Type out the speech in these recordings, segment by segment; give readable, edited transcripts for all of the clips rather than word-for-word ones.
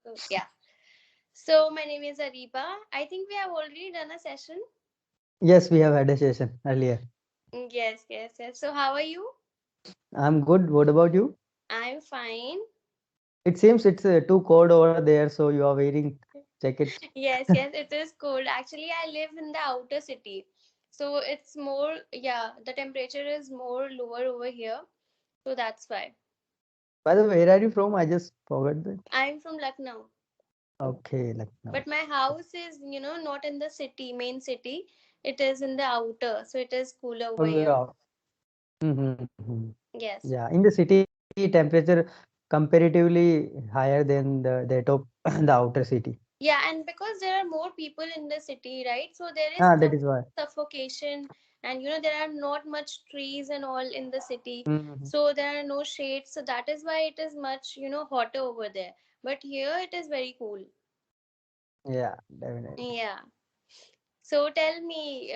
So, yeah. So, my name is Ariba. I think we have already done a session. Yes, we have had a session earlier. Yes, yes, yes. So, how are you? I'm good. What about you? I'm fine. It seems it's too cold over there, so you are wearing jacket. Yes, yes, it is cold. Actually, I live in the outer city. So, it's more, yeah, the temperature is more lower over here. So, that's why. By the way, where are you from? I just forgot that. I'm from Lucknow. Okay, like now. But my house is, not in the city, main city. It is in the outer. So, it is cooler over Oh, here. yeah. Mm-hmm. Yes. Yeah, in the city, temperature comparatively higher than that of the outer city. Yeah, and because there are more people in the city, right? So there is Ah, that is why. suffocation, and there are not much trees and all in the city. Mm-hmm. So there are no shades. So that is why it is much, hotter over there. But here it is very cool. Yeah, definitely. Yeah. So tell me,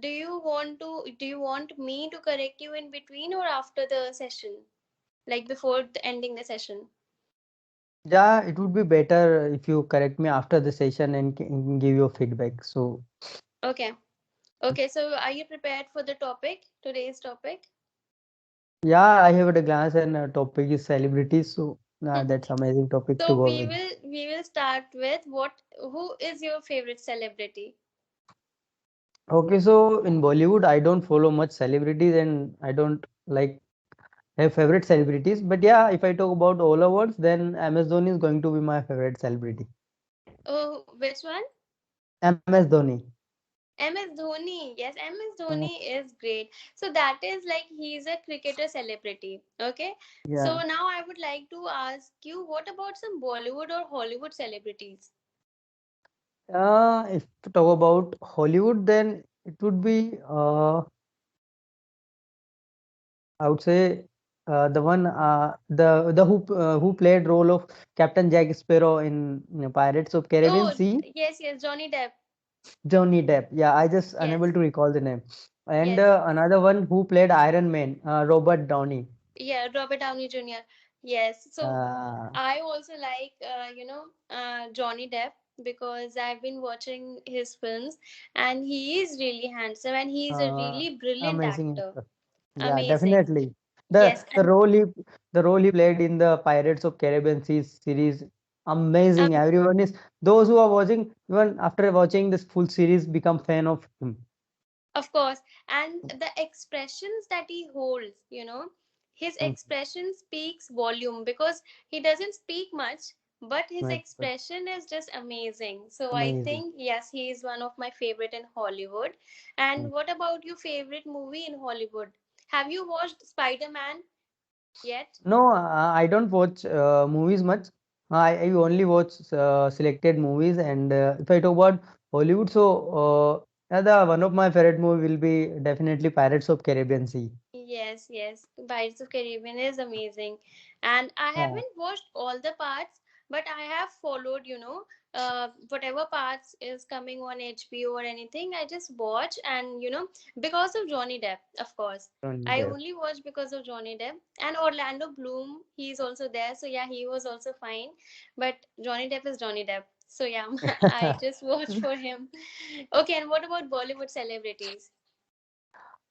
do you want me to correct you in between or after the session? Like before ending the session? Yeah, it would be better if you correct me after the session and give your feedback. So, Okay. Okay, so are you prepared for the topic, today's topic? yeah, I have at a glance and topic is celebrities. So, that's amazing topic to So go we with. will we will start with who is your favorite celebrity? Okay, so in Bollywood, I don't follow much celebrities and I don't like have favorite celebrities. But yeah, if I talk about all awards, then MS Dhoni is going to be my favorite celebrity. Oh, which one? MS Dhoni. MS Dhoni. Yes, MS Mm, Dhoni is great. So that is like he's a cricketer celebrity. Okay. So yeah. now I would like to ask you, what about some Bollywood or Hollywood celebrities? If to talk about Hollywood, then it would be I would say the one the who played role of Captain Jack Sparrow in Pirates of Caribbean Oh, Sea. yes, yes, Johnny Depp. Johnny Depp. Yeah, I just unable Yes, to recall the name. And yes. another one who played Iron Man, Robert Downey. Yeah, Robert Downey Jr. Yes. So Uh, I also like, Johnny Depp because I've been watching his films and he is really handsome and he is a uh, really brilliant Amazing actor. actor. Yeah, Amazing. definitely. Yes. The role he played in the Pirates of Caribbean Seas series, amazing. Um, Everyone is those who are watching even after watching this full series become fan of him. of course. And the expressions that he holds, his Mm, expression speaks volume because he doesn't speak much, but his right, right. expression is just amazing. So I Amazing. think, yes, he is one of my favorite in Hollywood. And Mm. what about your favorite movie in Hollywood? Have you watched Spider-Man yet? No, I don't watch movies much. I only watch selected movies, and if I talk about Hollywood, so the one of my favorite movie will be definitely Pirates of Caribbean Sea. Yes, yes. Pirates of Caribbean is amazing. And I Yeah. haven't watched all the parts, but I have followed, whatever parts is coming on HBO or anything, I just watch and, because of Johnny Depp, of course. Johnny I Depp. only watch because of Johnny Depp. And Orlando Bloom, he's also there. So yeah, he was also fine. But Johnny Depp is Johnny Depp. So yeah, I just watched for him. Okay, and what about Bollywood celebrities?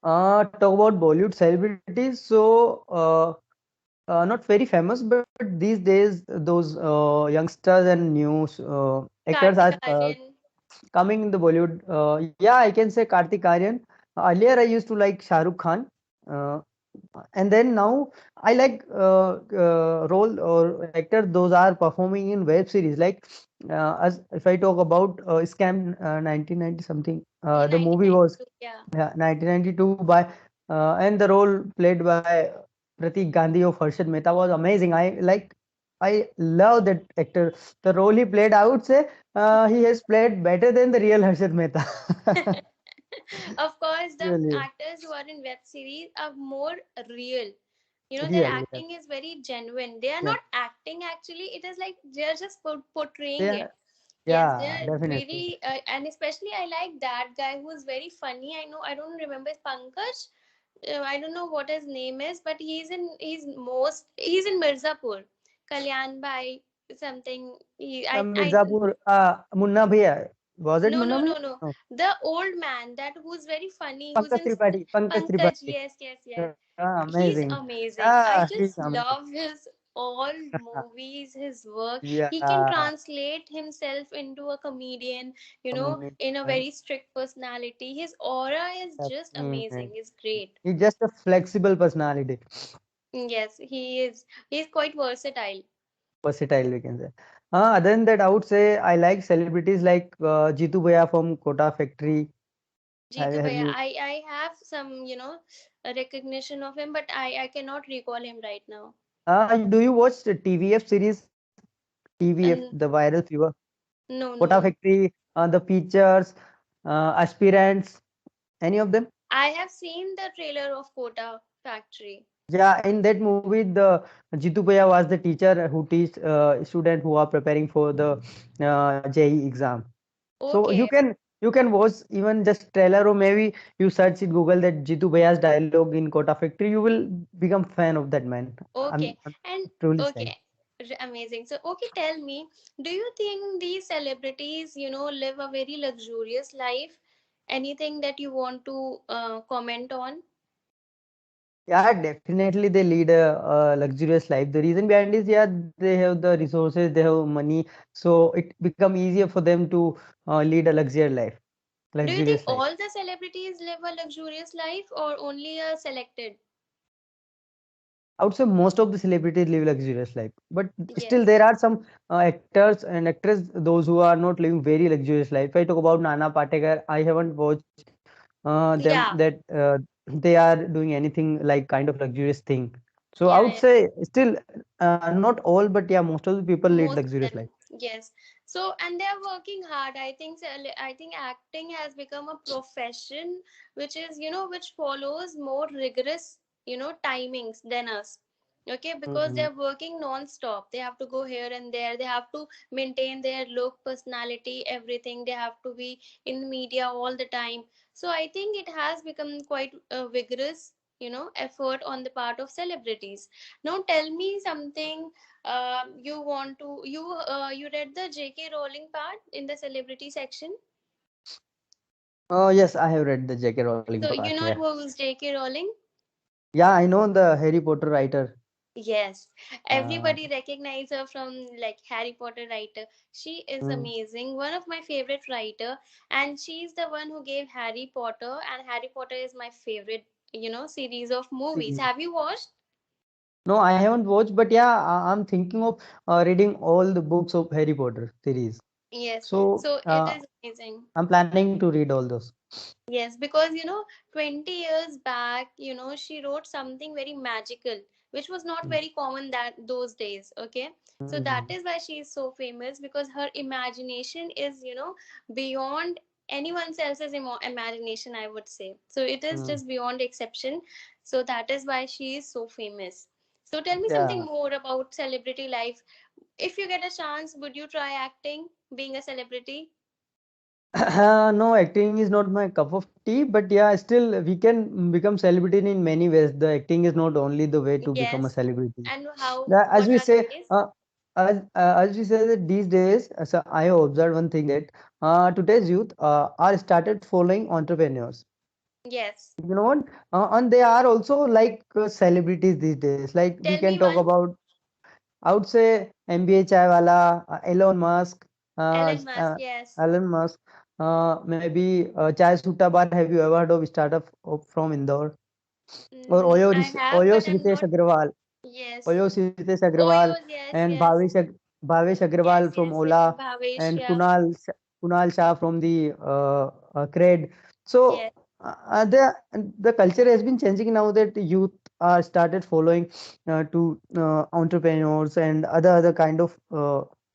Talk about Bollywood celebrities. So, not very famous, but these days those youngsters and new actors Kartik are Aaryan. coming in the Bollywood. Yeah, I can say Kartik Aaryan. Earlier, I used to like Shah Rukh Khan, uh, and then now I like role or actors. Those are performing in web series. Like as if I talk about Scam 1990 something, Yeah, the movie was 1992. Yeah. 1992 by and the role played by Pratik Gandhi of Harshad Mehta was amazing. I love that actor. The role he played, I would say he has played better than the real Harshad Mehta. Of course, the Really, actors who are in web series are more real. Their real, yes. acting is very genuine. They are Yeah, not acting actually. It is like they are just portraying yeah, it. Yes, they yeah, are definitely. very, and especially I like that guy who is very funny. I know I don't remember his Pankaj. I don't know what his name is, but he's in Mirzapur. Kalyan Bhai. something. I Mirzapur, Munna Bhaiya. Was it no, Munna no, Bhaiya? no, no. No. The old man that who's very funny, who's Pankaj in Tripathi. Pankaj Pankaj. Tripathi. Yes, yes, yes. He's Amazing. amazing. I He's just amazing. love his all movies, his work. He can Yeah, translate himself into a comedian, amazing. in a very strict personality. His aura is just amazing. Amazing. It's great. He's just a flexible personality. Yes, he is. He's quite versatile. Versatile, we can say. Other than that, I would say I like celebrities like Jitu Bhaiya from Kota Factory. Jeetu Have Bhaiya, you? I have some, a recognition of him, but I cannot recall him right now. Do you watch the TVF series? TVF, the And viral fever. no, Kota no. Factory, the features, aspirants, any of them? I have seen the trailer of Kota Factory. Yeah, in that movie, the Jitu Bhaiya was the teacher who teach student who are preparing for the JEE exam. So Okay, you can watch even just trailer, or maybe you search it Google that Jitu Bhaiya's dialogue in Kota Factory. You will become fan of that man. okay, I'm and truly saying. okay, amazing. So, okay, tell me, do you think these celebrities, live a very luxurious life? Anything that you want to comment on? Yeah, definitely they lead a luxurious life. The reason behind is, yeah, they have the resources, they have money, so it become easier for them to lead a Do you think luxurious life. all the celebrities live a luxurious life or only a selected? I would say most of the celebrities live luxurious life, but still Yes. there are some actors and actresses those who are not living very luxurious life. If I talk about Nana Patekar, I haven't watched them Yeah, that they are doing anything like kind of luxurious thing. So I yeah, would yeah. say still not all, but yeah, most of the people lead Most of luxurious life. them, yes. So, and they are working hard. I think acting has become a profession, which is, which follows more rigorous, timings than us. Okay, because Mm-hmm. they're working non-stop. They have to go here and there. They have to maintain their look, personality, everything. They have to be in media all the time. So I think it has become quite a vigorous, effort on the part of celebrities. Now tell me something. You read the J.K. Rowling part in the celebrity section. Oh yes, I have read the J.K. Rowling So part. you Yeah, know who's J.K. Rowling? yeah, I know the Harry Potter writer. Yes, Uh, everybody recognize her from like Harry Potter writer. She is mm, amazing, one of my favorite writer, and she's the one who gave Harry Potter. And Harry Potter is my favorite, series of movies. series. Have you watched? No, I haven't watched, but yeah, I'm thinking of reading all the books of Harry Potter series. Yes. So So it is amazing. I'm planning to read all those. Yes, because 20 years back, she wrote something very magical, which was not Mm, very common that those days. Okay, so that mhm, is why she is so famous because her imagination is, beyond anyone else's imagination, I would say. So it is mm. just beyond exception. So that is why she is so famous. So tell me something Yeah. more about celebrity life. If you get a chance, would you try acting, being a celebrity? No, acting is not my cup of tea, but yeah, still we can become celebrity in many ways. The acting is not only the way to become a Yes. celebrity. And how? As What we are the say, ways? as we say that these days, so I have observed one thing that today's youth are started following entrepreneurs. Yes. You know what? And they are also like celebrities these days. Like we Tell can me talk one. about, I would say MBA Chaiwala, Elon Musk, Elon Musk. Yes. Elon Musk, maybe Chai Sutta Bar. Have you ever heard of startup from Indore? Or I have, Oyo but I'm Ritesh not. Agrawal, Yes. Oyo Ritesh Oh, Agrawal, yes, yes, and yes. Bhavesh Yes, Agrawal from yes, yes. Ola, Bhavesh, and yeah. Kunal Shah from the Cred. So Yes. the culture has been changing now that youth are started following to entrepreneurs and other kind of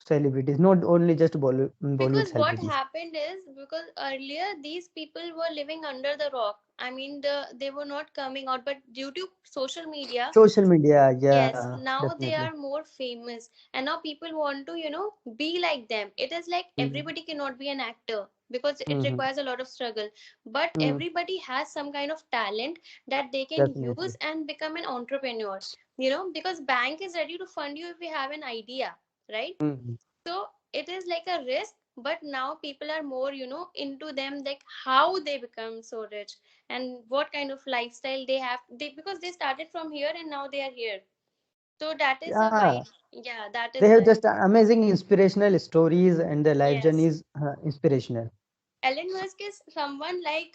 celebrities, not only just Bollywood Because what celebrities. happened is because earlier these people were living under the rock. I mean, they were not coming out, but due to social media, Social media, yes, yeah, now they definitely. are more famous, and now people want to, be like them. It is like Mm-hmm. everybody cannot be an actor because it Mm-hmm. requires a lot of struggle. But Mm, everybody has some kind of talent that they can use definitely. and become an entrepreneur. Because bank is ready to fund you if you have an idea. right? Mhm. So it is like a risk, but now people are more, into them, like how they become so rich and what kind of lifestyle they have. They, because they started from here and now they are here. So that is a Yeah, why. Yeah, that they is have why. just amazing inspirational stories, and their life journey Yes. is inspirational. Elon Musk is someone like,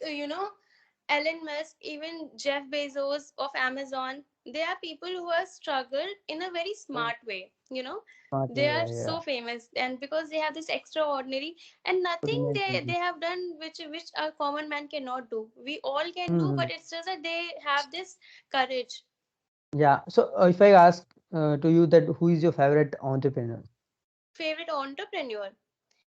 Elon Musk, even Jeff Bezos of Amazon. They are people who have struggled in a very Mm. smart way. Smart They way, are yeah, yeah. so famous, and because they have this extraordinary and nothing Ordinary they thinking. have done which a common man cannot do. We all can do, Hmm. but it's just that they have this courage. Yeah. So if I ask to you that who is your favorite entrepreneur? Favorite entrepreneur.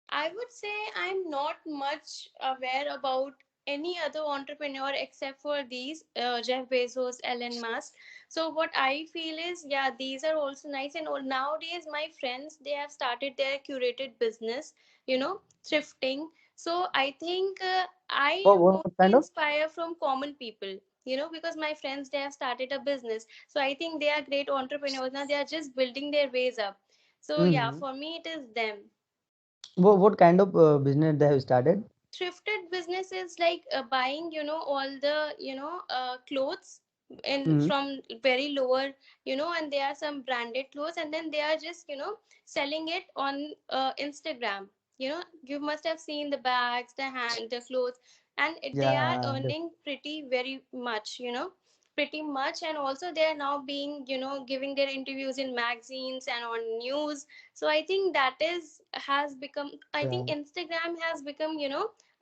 I would say I'm not much aware about any other entrepreneur except for these Jeff Bezos, Elon Musk. So what I feel is, yeah, these are also nice. And all nowadays, my friends, they have started their curated business, thrifting. So I think I What kind mostly of? inspire from common people. Because my friends, they have started a business. So I think they are great entrepreneurs. Now they are just building their ways up. So yeah, Hmm. for me, it is them. What kind of business they have started? Thrifted business is like buying, all the, clothes in Hmm. from very lower, and there are some branded clothes, and then they are just, selling it on Instagram. You must have seen the bags, the clothes, and they are Yeah. earning pretty very much, pretty much. And also they are now being, giving their interviews in magazines and on news. So I think that is has become, I think Yeah. Instagram has become,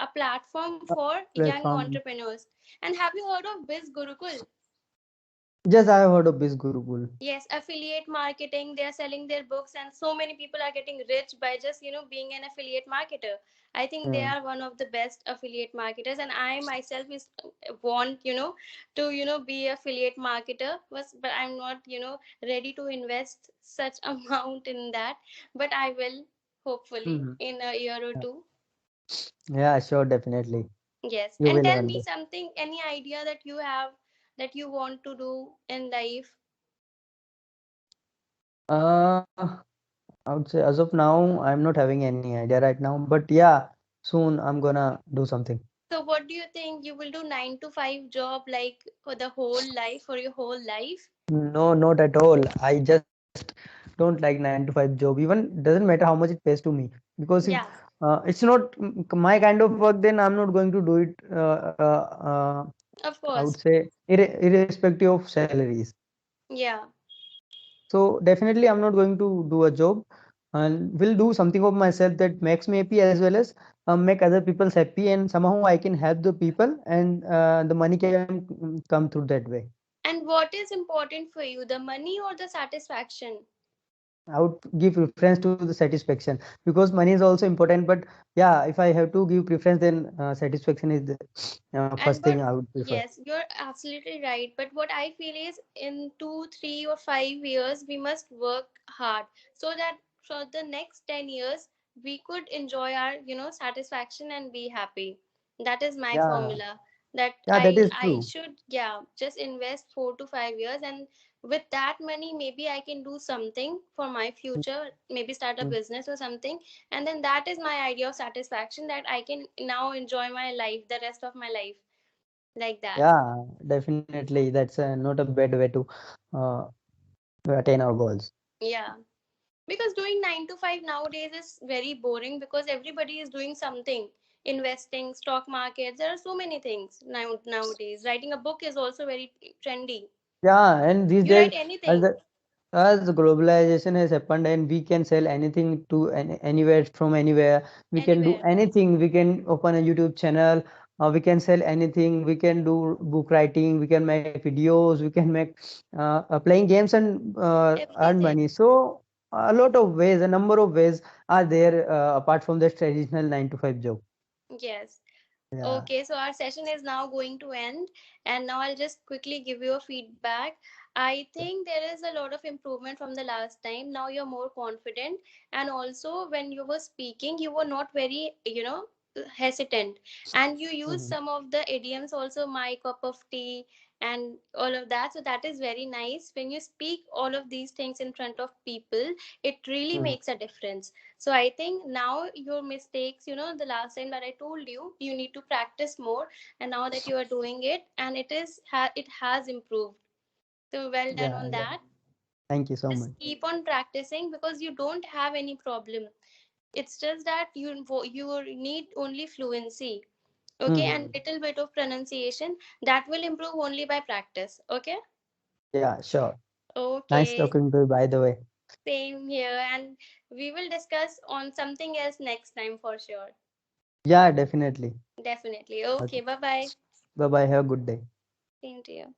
a platform for young Platform. entrepreneurs. And have you heard of Biz Gurukul? Yes, I have heard of Biz Gurukul. Yes, affiliate marketing. They are selling their books, and so many people are getting rich by just, being an affiliate marketer. I think they Yeah. are one of the best affiliate marketers, and I myself is want, to, be affiliate marketer, but I'm not, ready to invest such amount in that. But I will, hopefully, Hmm. in a year or two. Yeah, sure, definitely. Yes. You And will tell one me day. something, any idea that you have that you want to do in life? Uh, I would say as of now, I'm not having any idea right now, but yeah, soon I'm gonna do something. So what do you think? You will do 9 to 5 job like for the whole life, for your whole life? No, not at all. I just don't like 9 to 5 job. Even doesn't matter how much it pays to me, because if Yeah, it's not my kind of work, then I'm not going to do it. of I would course. say irrespective of salaries. Yeah. So definitely, I'm not going to do a job, and will do something of myself that makes me happy, as well as make other people happy, and somehow I can help the people, and the money can come through that way. And what is important for you, the money or the satisfaction? I would give preference to the satisfaction, because money is also important. But yeah, if I have to give preference, then satisfaction is the first And thing but I would prefer. yes, you're absolutely right. But what I feel is in 2, 3, or 5 years, we must work hard so that for the next 10 years we could enjoy our, satisfaction and be happy. That is my Yeah, formula. That yeah, that I is I true. should, yeah, just invest 4to 5 years, and with that money maybe I can do something for my future, maybe start a Mm. business or something. And then that is my idea of satisfaction, that I can now enjoy my life, the rest of my life, like that. Yeah, definitely. That's not a bad way uh, to attain our goals. Yeah, because doing 9 to 5 nowadays is very boring because everybody is doing something, investing, stock markets. There are so many things nowadays. Writing a book is also very trendy. Yeah, and these You days, write as anything. the as the globalization has happened, and we can sell anything to anywhere from anywhere. We can do Anywhere. anything. We can open a YouTube channel. We can sell anything. We can do book writing. We can make videos. We can make playing games and earn Everything. money. So a lot of ways, a number of ways are there apart from the traditional 9 to 5 job. Yes. Yeah. Okay, so our session is now going to end, and now I'll just quickly give you a feedback. I think there is a lot of improvement from the last time. Now you're more confident, and also when you were speaking, you were not very, hesitant, and you used Mhm. some of the idioms also, my cup of tea, and all of that. So that is very nice. When you speak all of these things in front of people, it really Mm. makes a difference. So I think now your mistakes, the last time that I told you, you need to practice more, and now that you are doing it, and it has improved. So well done Yeah, on yeah. that. Thank you so Just much. keep on practicing because you don't have any problem. It's just that you need only fluency. Okay, Hmm. and little bit of pronunciation that will improve only by practice. Okay. Yeah, sure. Nice Okay, talking to you, by the way. same here, and we will discuss on something else next time for sure. Yeah, definitely. Definitely. Okay, Okay. bye bye. Bye bye. Have a good day. Same to you.